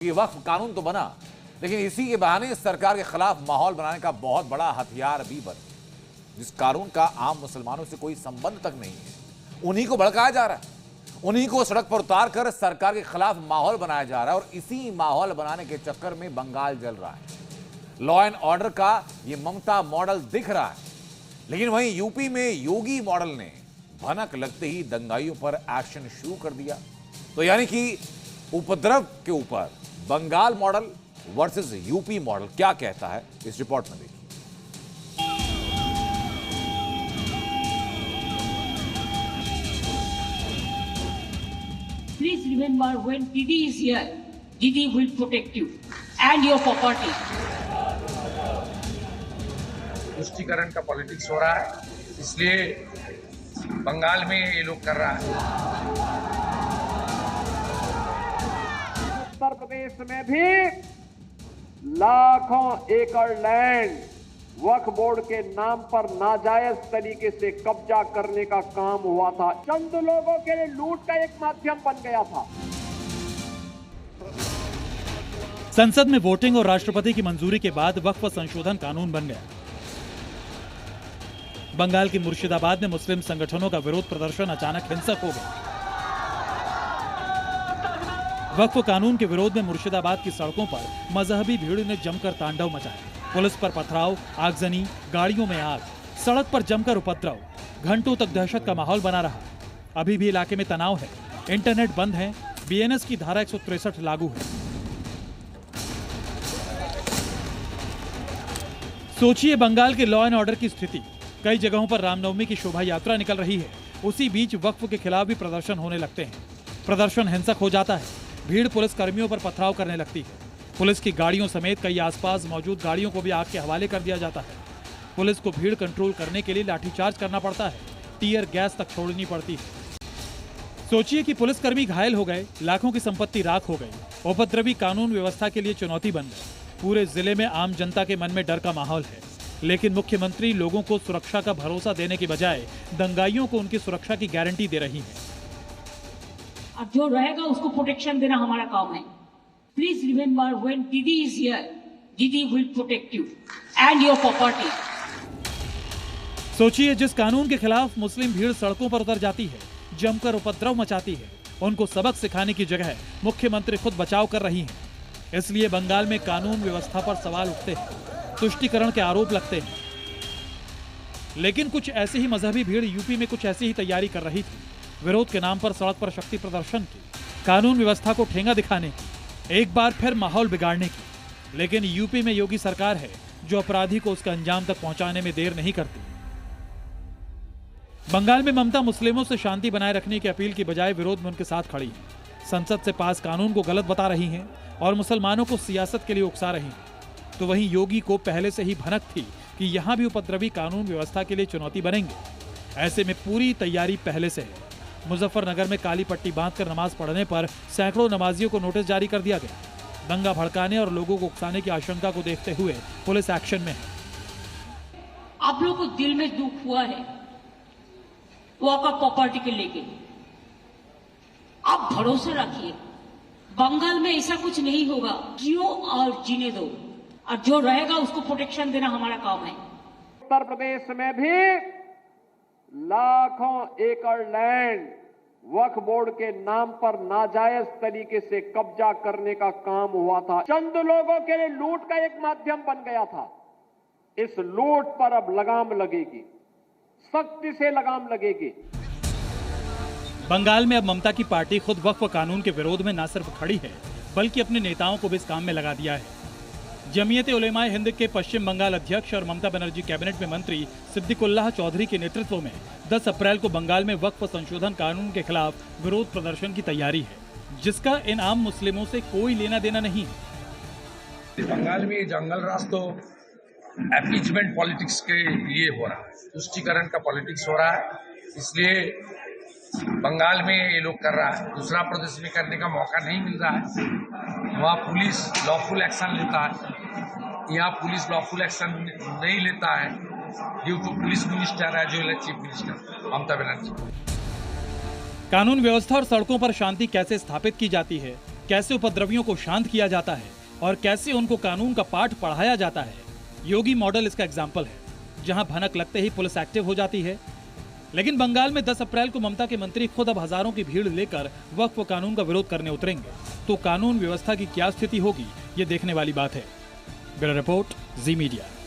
ये वक्फ कानून तो बना, लेकिन इसी के बहाने सरकार के खिलाफ माहौल बनाने का बहुत बड़ा हथियार भी बना, जिस कानून का आम मुसलमानों से कोई संबंध तक नहीं है। उन्हीं को भड़काया जा रहा है, उन्हीं को सड़क पर उतार कर सरकार के खिलाफ माहौल बनाया जा रहा है, और इसी माहौल बनाने के चक्कर में बंगाल जल रहा है। लॉ एंड ऑर्डर का ये ममता मॉडल दिख रहा है, लेकिन वहीं यूपी में योगी मॉडल ने भनक लगते ही दंगाइयों पर एक्शन शुरू कर दिया। तो यानी कि उपद्रव के ऊपर Bengal model versus UP model क्या कहता है, इस रिपोर्ट में देखिए। Please remember, when Didi is here, Didi will protect you and your property. तुष्टीकरण का पॉलिटिक्स हो रहा है, इसलिए बंगाल में ये लोग कर रहा है। उत्तर प्रदेश में भी लाखों एकड़ लैंड वक्फ बोर्ड के नाम पर नाजायज तरीके से कब्जा करने का काम हुआ था। चंद लोगों के लिए लूट का एक माध्यम बन गया था। संसद में वोटिंग और राष्ट्रपति की मंजूरी के बाद वक्फ संशोधन कानून बन गया। बंगाल के मुर्शिदाबाद में मुस्लिम संगठनों का विरोध प्रदर्शन अचानक हिंसक हो गया। वक्फ कानून के विरोध में मुर्शिदाबाद की सड़कों पर मजहबी भीड़ ने जमकर तांडव मचाया। पुलिस पर पथराव, आगजनी, गाड़ियों में आग, सड़क पर जमकर उपद्रव, घंटों तक दहशत का माहौल बना रहा। अभी भी इलाके में तनाव है, इंटरनेट बंद है, बीएनएस की धारा 163 लागू है। सोचिए बंगाल के लॉ एंड ऑर्डर की स्थिति। कई जगहों पर रामनवमी की शोभा यात्रा निकल रही है, उसी बीच वक्फ के खिलाफ भी प्रदर्शन होने लगते हैं। प्रदर्शन हिंसक हो जाता है, भीड़ पुलिस कर्मियों पर पथराव करने लगती है। पुलिस की गाड़ियों समेत कई आसपास मौजूद गाड़ियों को भी आग के हवाले कर दिया जाता है। पुलिस को भीड़ कंट्रोल करने के लिए लाठीचार्ज करना पड़ता है, टीयर गैस तक छोड़नी पड़ती है। सोचिए कि पुलिसकर्मी घायल हो गए, लाखों की संपत्ति राख हो गई। उपद्रवी कानून व्यवस्था के लिए चुनौती बन गई। पूरे जिले में आम जनता के मन में डर का माहौल है, लेकिन मुख्यमंत्री लोगों को सुरक्षा का भरोसा देने के बजाय दंगाइयों को उनकी सुरक्षा की गारंटी दे रही है। अब जो रहेगा उसको प्रोटेक्शन देना हमारा काम है। प्लीज रिमेम्बर, व्हेन दीदी इज हियर, दीदी will protect you and your property. सोचिए जिस कानून के खिलाफ मुस्लिम भीड़ सड़कों पर उतर जाती है, जमकर उपद्रव मचाती है, उनको सबक सिखाने की जगह मुख्यमंत्री खुद बचाव कर रही हैं। इसलिए बंगाल में कानून व्यवस्था पर सवाल उठते हैं, तुष्टीकरण के आरोप लगते हैं। लेकिन कुछ ऐसी ही मजहबी भीड़ यूपी में कुछ ऐसी ही तैयारी कर रही थी, विरोध के नाम पर सड़क पर शक्ति प्रदर्शन की, कानून व्यवस्था को ठेंगा दिखाने की, एक बार फिर माहौल बिगाड़ने की। लेकिन यूपी में योगी सरकार है जो अपराधी को उसका अंजाम तक पहुंचाने में देर नहीं करती। बंगाल में ममता मुस्लिमों से शांति बनाए रखने की अपील की बजाय विरोध में उनके साथ खड़ी है। संसद से पास कानून को गलत बता रही हैं और मुसलमानों को सियासत के लिए उकसा रही हैं। तो वहीं योगी को पहले से ही भनक थी कि यहां भी उपद्रवी कानून व्यवस्था के लिए चुनौती बनेंगे। ऐसे में पूरी तैयारी पहले से है। मुजफ्फरनगर में काली पट्टी बांधकर नमाज पढ़ने पर सैकड़ों नमाजियों को नोटिस जारी कर दिया गया। दंगा भड़काने और लोगों को उकसाने की आशंका को देखते हुए पुलिस एक्शन में है। आप लोगों को दिल में दुख हुआ है वक्फ प्रॉपर्टी के लेके, आप भरोसा रखिए बंगाल में ऐसा कुछ नहीं होगा। जियो और जीने दो, और जो रहेगा उसको प्रोटेक्शन देना हमारा काम है। उत्तर प्रदेश में भी लाखों एकड़ लैंड वक्फ बोर्ड के नाम पर नाजायज तरीके से कब्जा करने का काम हुआ था। चंद लोगों के लिए लूट का एक माध्यम बन गया था। इस लूट पर अब लगाम लगेगी, सख्ती से लगाम लगेगी। बंगाल में अब ममता की पार्टी खुद वक्फ कानून के विरोध में न सिर्फ खड़ी है, बल्कि अपने नेताओं को भी इस काम में लगा दिया है। जमीयत उलेमाए हिंद के पश्चिम बंगाल अध्यक्ष और ममता बनर्जी कैबिनेट में मंत्री सिद्दीकुल्लाह चौधरी के नेतृत्व में 10 अप्रैल को बंगाल में वक्फ संशोधन कानून के खिलाफ विरोध प्रदर्शन की तैयारी है, जिसका इन आम मुस्लिमों से कोई लेना देना नहीं है। बंगाल में जंगल राज तो अपीजमेंट पॉलिटिक्स के लिए हो रहा है, तुष्टीकरण का पॉलिटिक्स हो रहा है, इसलिए बंगाल में ये लोग कर रहा है। दूसरा प्रदेश में करने का मौका नहीं मिल रहा है। वहाँ पुलिस लॉफुल एक्शन लेता है, यहाँ पुलिस लॉफुल एक्शन नहीं लेता है ड्यू टू पुलिस मिनिस्टर है जो चीफ मिनिस्टर ममता बनर्जी। कानून व्यवस्था और सड़कों पर शांति कैसे स्थापित की जाती है, कैसे उपद्रवियों को शांत किया जाता है और कैसे उनको कानून का पाठ पढ़ाया जाता है। योगी मॉडल इसका एग्जाम्पल है, जहां भनक लगते ही पुलिस एक्टिव हो जाती है। लेकिन बंगाल में 10 अप्रैल को ममता के मंत्री खुद अब हजारों की भीड़ लेकर वक्फ कानून का विरोध करने उतरेंगे, तो कानून व्यवस्था की क्या स्थिति होगी, ये देखने वाली बात है। ब्यूरो रिपोर्ट, जी मीडिया।